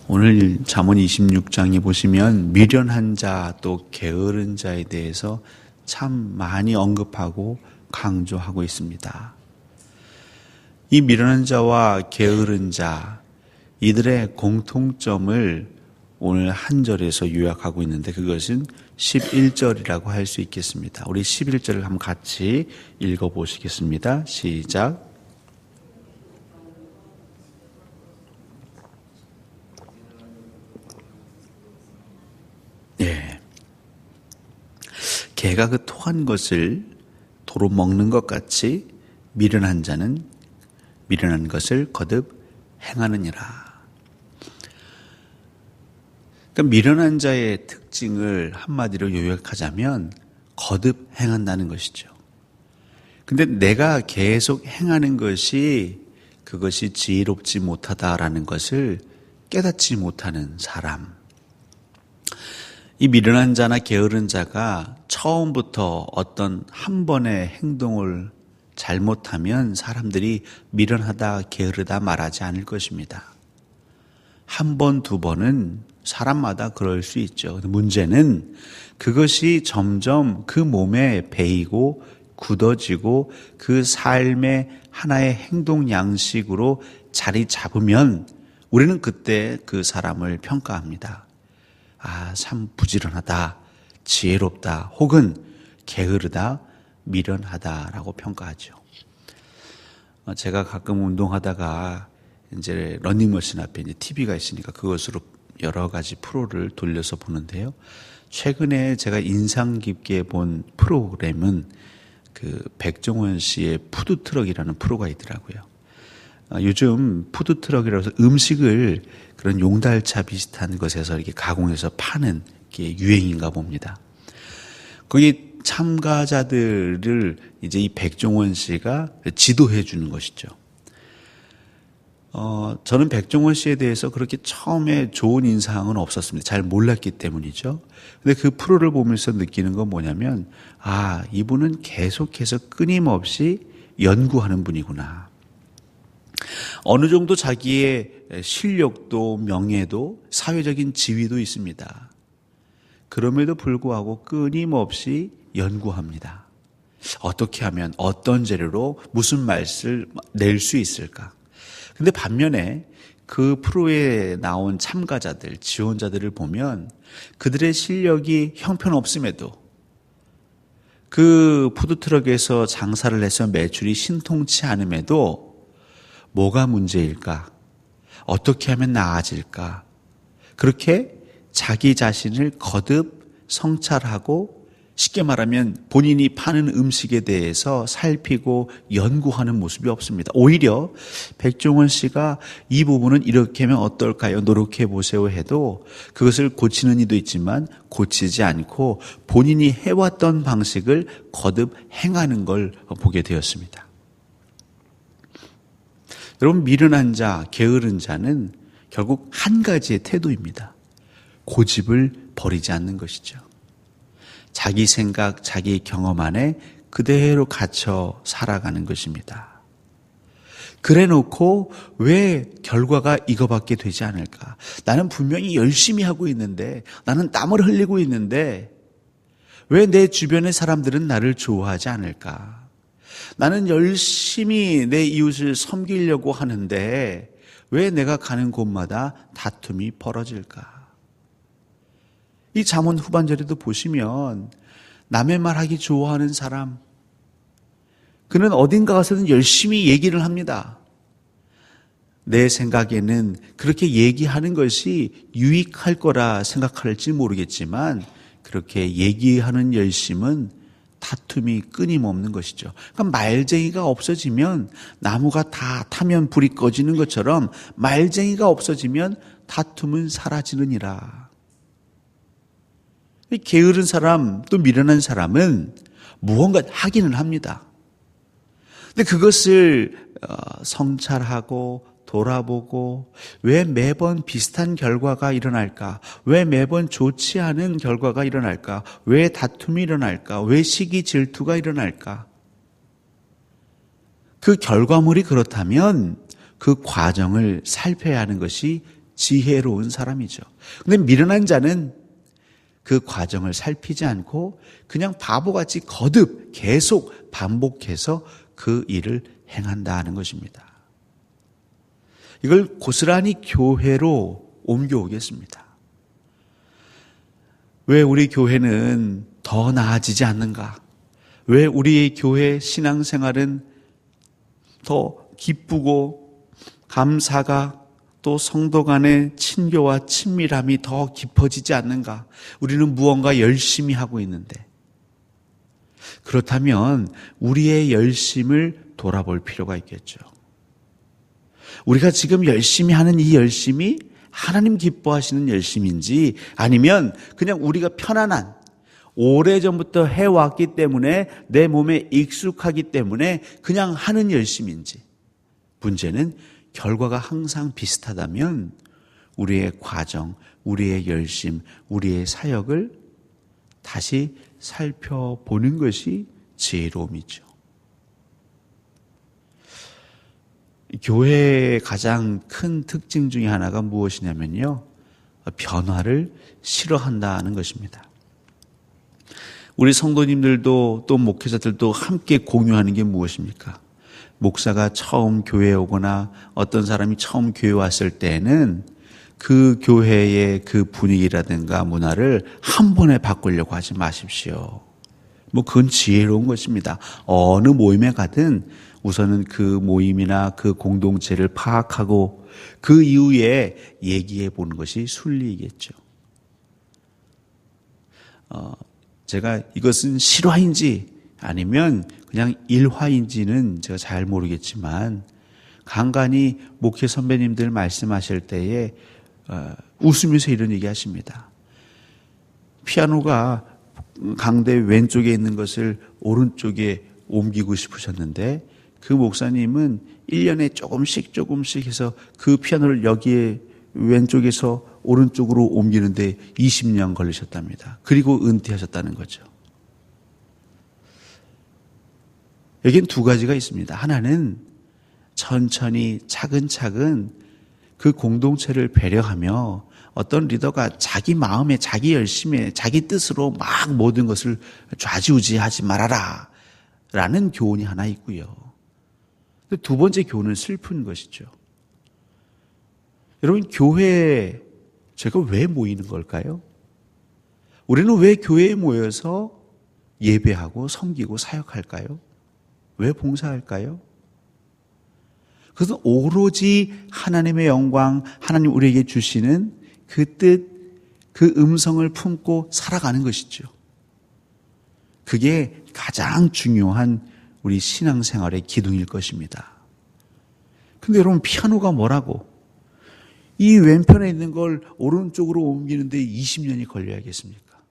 오늘 잠언 26장에 보시면 미련한 자 또 게으른 자에 대해서 참 많이 언급하고 강조하고 있습니다. 이 미련한 자와 게으른 자, 이들의 공통점을 오늘 한 절에서 요약하고 있는데 그것은 11절이라고 할 수 있겠습니다. 우리 11절을 한번 같이 읽어보시겠습니다. 시작. 예. 개가 그 토한 것을 도로 먹는 것 같이 미련한 자는 미련한 것을 거듭 행하느니라. 그러니까 미련한 자의 특징을 한마디로 요약하자면 거듭 행한다는 것이죠. 근데 내가 계속 행하는 것이 그것이 지혜롭지 못하다라는 것을 깨닫지 못하는 사람. 이 미련한 자나 게으른 자가 처음부터 어떤 한 번의 행동을 잘못하면 사람들이 미련하다, 게으르다 말하지 않을 것입니다. 한 번, 두 번은 사람마다 그럴 수 있죠. 문제는 그것이 점점 그 몸에 배이고 굳어지고 그 삶의 하나의 행동 양식으로 자리 잡으면 우리는 그때 그 사람을 평가합니다. 아, 참 부지런하다, 지혜롭다, 혹은 게으르다, 미련하다라고 평가하죠. 제가 가끔 운동하다가 이제 러닝머신 앞에 이제 TV가 있으니까 그것으로 여러 가지 프로를 돌려서 보는데요. 최근에 제가 인상 깊게 본 프로그램은 그 백종원 씨의 푸드트럭이라는 프로가 있더라고요. 요즘 푸드트럭이라고 해서 음식을 그런 용달차 비슷한 것에서 이렇게 가공해서 파는 게 유행인가 봅니다. 거기 참가자들을 이제 이 백종원 씨가 지도해 주는 것이죠. 저는 백종원 씨에 대해서 그렇게 처음에 좋은 인상은 없었습니다. 잘 몰랐기 때문이죠. 근데 그 프로를 보면서 느끼는 건 뭐냐면, 아, 이분은 계속해서 끊임없이 연구하는 분이구나. 어느 정도 자기의 실력도 명예도 사회적인 지위도 있습니다. 그럼에도 불구하고 끊임없이 연구합니다. 어떻게 하면 어떤 재료로 무슨 맛을 낼 수 있을까? 근데 반면에 그 프로에 나온 참가자들, 지원자들을 보면 그들의 실력이 형편없음에도 그 푸드트럭에서 장사를 해서 매출이 신통치 않음에도 뭐가 문제일까? 어떻게 하면 나아질까? 그렇게 자기 자신을 거듭 성찰하고 쉽게 말하면 본인이 파는 음식에 대해서 살피고 연구하는 모습이 없습니다. 오히려 백종원 씨가 이 부분은 이렇게 하면 어떨까요? 노력해 보세요 해도 그것을 고치는 이도 있지만 고치지 않고 본인이 해왔던 방식을 거듭 행하는 걸 보게 되었습니다. 여러분, 미련한 자, 게으른 자는 결국 한 가지의 태도입니다. 고집을 버리지 않는 것이죠. 자기 생각, 자기 경험 안에 그대로 갇혀 살아가는 것입니다. 그래 놓고 왜 결과가 이거밖에 되지 않을까? 나는 분명히 열심히 하고 있는데, 나는 땀을 흘리고 있는데 왜 내 주변의 사람들은 나를 좋아하지 않을까? 나는 열심히 내 이웃을 섬기려고 하는데 왜 내가 가는 곳마다 다툼이 벌어질까? 이 잠언 후반절에도 보시면 남의 말하기 좋아하는 사람, 그는 어딘가 가서는 열심히 얘기를 합니다. 내 생각에는 그렇게 얘기하는 것이 유익할 거라 생각할지 모르겠지만 그렇게 얘기하는 열심은 다툼이 끊임없는 것이죠. 그러니까 말쟁이가 없어지면 나무가 다 타면 불이 꺼지는 것처럼 말쟁이가 없어지면 다툼은 사라지느니라. 게으른 사람, 또 미련한 사람은 무언가 하기는 합니다. 근데 그것을 성찰하고 돌아보고 왜 매번 비슷한 결과가 일어날까? 왜 매번 좋지 않은 결과가 일어날까? 왜 다툼이 일어날까? 왜 시기 질투가 일어날까? 그 결과물이 그렇다면 그 과정을 살펴야 하는 것이 지혜로운 사람이죠. 근데 미련한 자는 그 과정을 살피지 않고 그냥 바보같이 거듭 계속 반복해서 그 일을 행한다 는 것입니다. 이걸 고스란히 교회로 옮겨오겠습니다. 왜 우리 교회는 더 나아지지 않는가? 왜 우리의 교회 신앙생활은 더 기쁘고 감사가 또 성도 간의 친교와 친밀함이 더 깊어지지 않는가? 우리는 무언가 열심히 하고 있는데. 그렇다면 우리의 열심을 돌아볼 필요가 있겠죠. 우리가 지금 열심히 하는 이 열심이 하나님 기뻐하시는 열심인지 아니면 그냥 우리가 편안한 오래전부터 해왔기 때문에 내 몸에 익숙하기 때문에 그냥 하는 열심인지. 문제는 결과가 항상 비슷하다면 우리의 과정, 우리의 열심, 우리의 사역을 다시 살펴보는 것이 지혜로움이죠. 교회의 가장 큰 특징 중에 하나가 무엇이냐면요, 변화를 싫어한다는 것입니다. 우리 성도님들도 또 목회자들도 함께 공유하는 게 무엇입니까? 목사가 처음 교회에 오거나 어떤 사람이 처음 교회에 왔을 때에는 그 교회의 그 분위기라든가 문화를 한 번에 바꾸려고 하지 마십시오. 그건 지혜로운 것입니다. 어느 모임에 가든 우선은 그 모임이나 그 공동체를 파악하고 그 이후에 얘기해 보는 것이 순리이겠죠. 제가 이것은 실화인지 아니면 그냥 일화인지는 제가 잘 모르겠지만 간간히 목회 선배님들 말씀하실 때에 웃으면서 이런 얘기 하십니다. 피아노가 강대 왼쪽에 있는 것을 오른쪽에 옮기고 싶으셨는데 그 목사님은 1년에 조금씩 해서 그 피아노를 여기에 왼쪽에서 오른쪽으로 옮기는데 20년 걸리셨답니다. 그리고 은퇴하셨다는 거죠. 여기엔 두 가지가 있습니다. 하나는 천천히 차근차근 그 공동체를 배려하며 어떤 리더가 자기 마음에 자기 열심에 자기 뜻으로 막 모든 것을 좌지우지하지 말아라 라는 교훈이 하나 있고요. 두 번째 교훈은 슬픈 것이죠. 여러분, 교회에 제가 왜 모이는 걸까요? 우리는 왜 교회에 모여서 예배하고 섬기고 사역할까요? 왜 봉사할까요? 그것은 오로지 하나님의 영광, 하나님 우리에게 주시는 그 뜻, 그 음성을 품고 살아가는 것이죠. 그게 가장 중요한 우리 신앙생활의 기둥일 것입니다. 근데 여러분, 피아노가 뭐라고? 이 왼편에 있는 걸 오른쪽으로 옮기는데 20년이 걸려야겠습니까?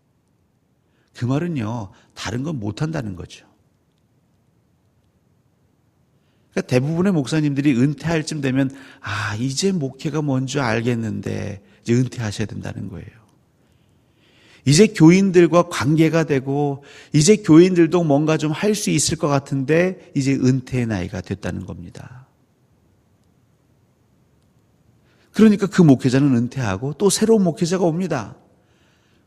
그 말은요, 다른 건 못한다는 거죠. 그러니까 대부분의 목사님들이 은퇴할 쯤 되면 이제 목회가 뭔지 알겠는데 이제 은퇴하셔야 된다는 거예요. 이제 교인들과 관계가 되고 이제 교인들도 뭔가 좀 할 수 있을 것 같은데 이제 은퇴의 나이가 됐다는 겁니다. 그러니까 그 목회자는 은퇴하고 또 새로운 목회자가 옵니다.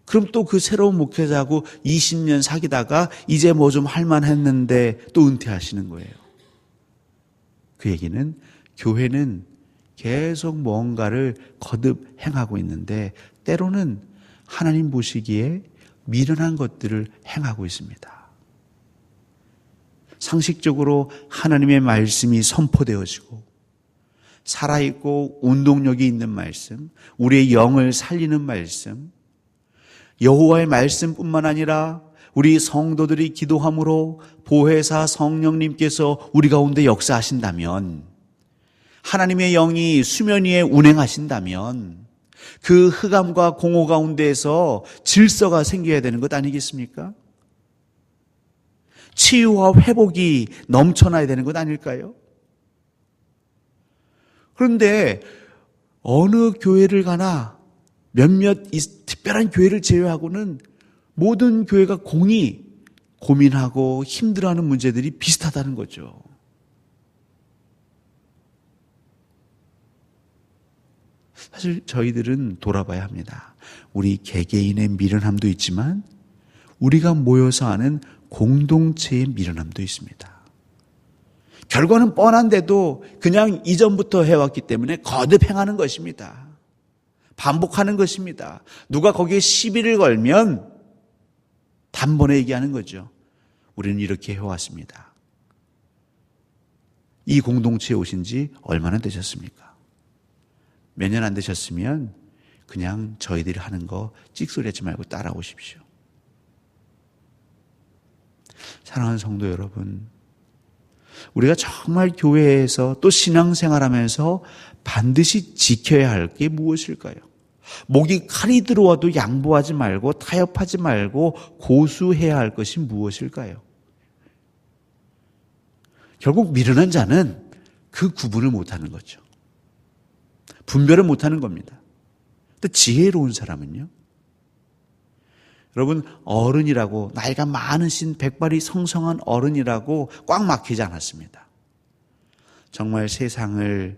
그럼 또 그 새로운 목회자하고 20년 사귀다가 이제 뭐 좀 할만했는데 또 은퇴하시는 거예요. 그 얘기는 교회는 계속 뭔가를 거듭 행하고 있는데 때로는 하나님 보시기에 미련한 것들을 행하고 있습니다. 상식적으로 하나님의 말씀이 선포되어지고 살아있고 운동력이 있는 말씀, 우리의 영을 살리는 말씀, 여호와의 말씀뿐만 아니라 우리 성도들이 기도함으로 보혜사 성령님께서 우리 가운데 역사하신다면, 하나님의 영이 수면 위에 운행하신다면 그 흑암과 공허 가운데에서 질서가 생겨야 되는 것 아니겠습니까? 치유와 회복이 넘쳐나야 되는 것 아닐까요? 그런데 어느 교회를 가나 몇몇 특별한 교회를 제외하고는 모든 교회가 공히 고민하고 힘들어하는 문제들이 비슷하다는 거죠. 사실 저희들은 돌아봐야 합니다. 우리 개개인의 미련함도 있지만 우리가 모여서 하는 공동체의 미련함도 있습니다. 결과는 뻔한데도 그냥 이전부터 해왔기 때문에 거듭 행하는 것입니다. 반복하는 것입니다. 누가 거기에 시비를 걸면 단번에 얘기하는 거죠. 우리는 이렇게 해왔습니다. 이 공동체에 오신 지 얼마나 되셨습니까? 몇 년 안 되셨으면 그냥 저희들이 하는 거 찍소리하지 말고 따라오십시오. 사랑하는 성도 여러분, 우리가 정말 교회에서 또 신앙생활하면서 반드시 지켜야 할 게 무엇일까요? 목이 칼이 들어와도 양보하지 말고 타협하지 말고 고수해야 할 것이 무엇일까요? 결국 미련한 자는 그 구분을 못하는 거죠. 분별을 못하는 겁니다. 근데 지혜로운 사람은요? 여러분, 어른이라고, 나이가 많으신 백발이 성성한 어른이라고 꽉 막히지 않았습니다. 정말 세상을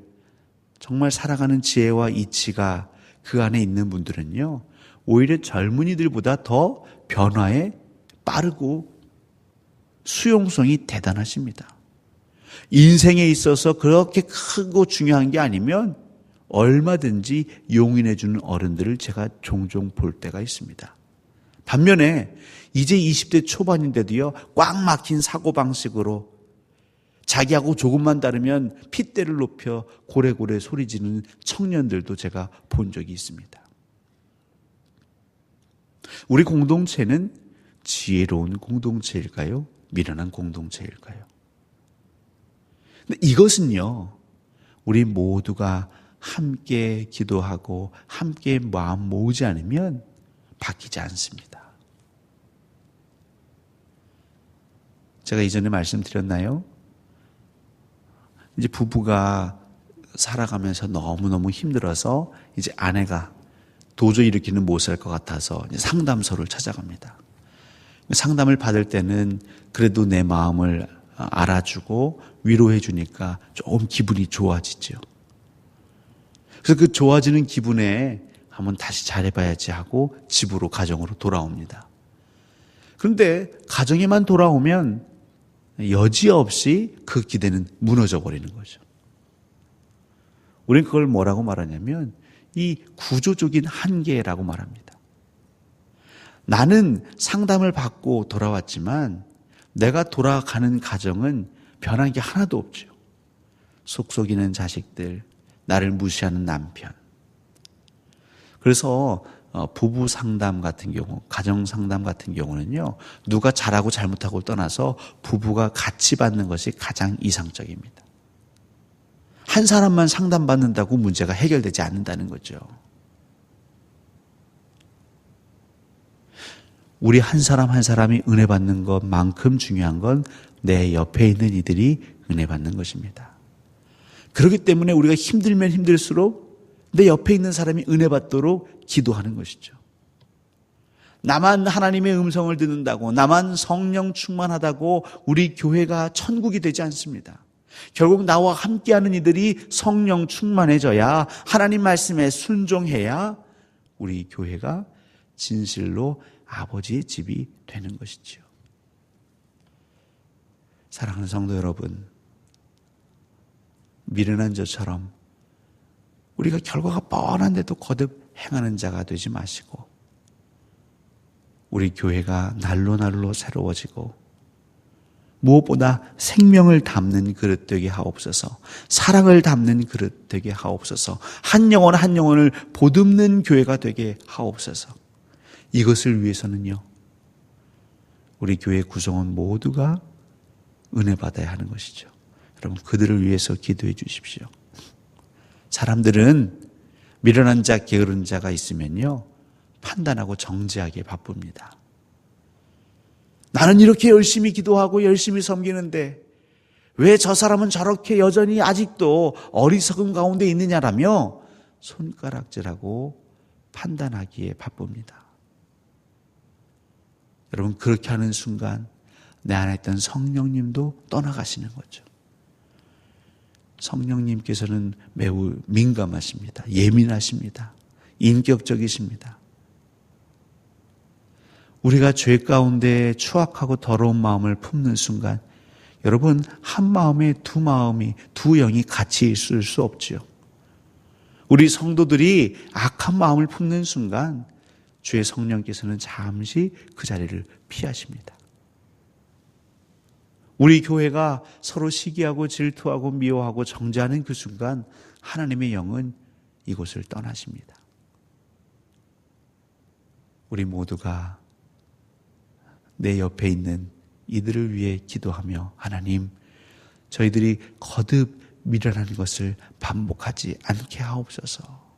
정말 살아가는 지혜와 이치가 그 안에 있는 분들은요, 오히려 젊은이들보다 더 변화에 빠르고 수용성이 대단하십니다. 인생에 있어서 그렇게 크고 중요한 게 아니면 얼마든지 용인해 주는 어른들을 제가 종종 볼 때가 있습니다. 반면에 이제 20대 초반인데도요, 꽉 막힌 사고방식으로 자기하고 조금만 다르면 핏대를 높여 고래고래 소리지는 청년들도 제가 본 적이 있습니다. 우리 공동체는 지혜로운 공동체일까요? 미련한 공동체일까요? 근데 이것은요, 우리 모두가 함께 기도하고 함께 마음 모으지 않으면 바뀌지 않습니다. 제가 이전에 말씀드렸나요? 이제 부부가 살아가면서 너무너무 힘들어서 이제 아내가 도저히 이렇게는 못 살 것 같아서 이제 상담소를 찾아갑니다. 상담을 받을 때는 그래도 내 마음을 알아주고 위로해 주니까 조금 기분이 좋아지죠. 그래서 그 좋아지는 기분에 한번 다시 잘해봐야지 하고 집으로, 가정으로 돌아옵니다. 그런데 가정에만 돌아오면 여지없이 그 기대는 무너져 버리는 거죠. 우리는 그걸 뭐라고 말하냐면 이 구조적인 한계라고 말합니다. 나는 상담을 받고 돌아왔지만 내가 돌아가는 가정은 변한 게 하나도 없죠. 속속이는 자식들, 나를 무시하는 남편. 그래서 부부 상담 같은 경우, 가정 상담 같은 경우는요, 누가 잘하고 잘못하고 떠나서 부부가 같이 받는 것이 가장 이상적입니다. 한 사람만 상담받는다고 문제가 해결되지 않는다는 거죠. 우리 한 사람 한 사람이 은혜 받는 것만큼 중요한 건 내 옆에 있는 이들이 은혜 받는 것입니다. 그렇기 때문에 우리가 힘들면 힘들수록 내 옆에 있는 사람이 은혜 받도록 기도하는 것이죠. 나만 하나님의 음성을 듣는다고, 나만 성령 충만하다고 우리 교회가 천국이 되지 않습니다. 결국 나와 함께하는 이들이 성령 충만해져야, 하나님 말씀에 순종해야 우리 교회가 진실로 아버지의 집이 되는 것이지요. 사랑하는 성도 여러분, 미련한 저처럼 우리가 결과가 뻔한데도 거듭 행하는 자가 되지 마시고, 우리 교회가 날로 날로 새로워지고 무엇보다 생명을 담는 그릇 되게 하옵소서, 사랑을 담는 그릇 되게 하옵소서, 한 영혼 한 영혼을 보듬는 교회가 되게 하옵소서. 이것을 위해서는요, 우리 교회 구성원 모두가 은혜 받아야 하는 것이죠. 여러분, 그들을 위해서 기도해 주십시오. 사람들은 미련한 자, 게으른 자가 있으면요, 판단하고 정죄하기에 바쁩니다. 나는 이렇게 열심히 기도하고 열심히 섬기는데 왜 저 사람은 저렇게 여전히 아직도 어리석음 가운데 있느냐라며 손가락질하고 판단하기에 바쁩니다. 여러분, 그렇게 하는 순간 내 안에 있던 성령님도 떠나가시는 거죠. 성령님께서는 매우 민감하십니다. 예민하십니다. 인격적이십니다. 우리가 죄 가운데 추악하고 더러운 마음을 품는 순간 여러분, 한 마음에 두 마음이, 두 영이 같이 있을 수 없지요. 우리 성도들이 악한 마음을 품는 순간 주의 성령께서는 잠시 그 자리를 피하십니다. 우리 교회가 서로 시기하고 질투하고 미워하고 정죄하는 그 순간 하나님의 영은 이곳을 떠나십니다. 우리 모두가 내 옆에 있는 이들을 위해 기도하며 하나님, 저희들이 거듭 미련한 것을 반복하지 않게 하옵소서.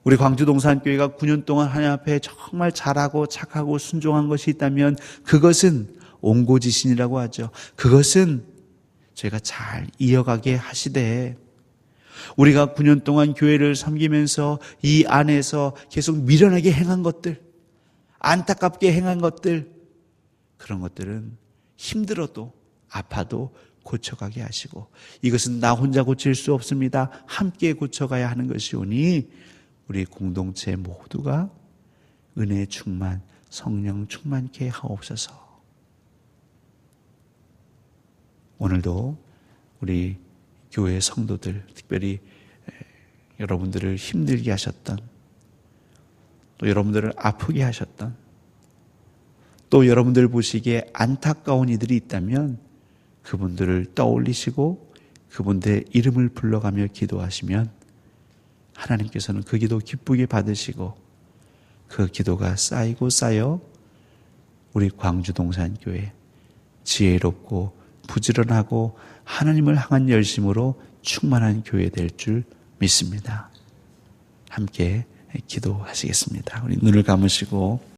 우리 광주동산교회가 9년 동안 하나님 앞에 정말 잘하고 착하고 순종한 것이 있다면 그것은 옹고지신이라고 하죠. 그것은 저희가 잘 이어가게 하시되 우리가 9년 동안 교회를 섬기면서 이 안에서 계속 미련하게 행한 것들, 안타깝게 행한 것들, 그런 것들은 힘들어도 아파도 고쳐가게 하시고 이것은 나 혼자 고칠 수 없습니다. 함께 고쳐가야 하는 것이오니 우리 공동체 모두가 은혜 충만, 성령 충만케 하옵소서. 오늘도 우리 교회 성도들, 특별히 여러분들을 힘들게 하셨던, 또 여러분들을 아프게 하셨던, 또 여러분들 보시기에 안타까운 이들이 있다면 그분들을 떠올리시고 그분들의 이름을 불러가며 기도하시면 하나님께서는 그 기도 기쁘게 받으시고 그 기도가 쌓이고 쌓여 우리 광주동산교회 지혜롭고 부지런하고 하나님을 향한 열심으로 충만한 교회 될 줄 믿습니다. 함께 기도하시겠습니다. 우리 눈을 감으시고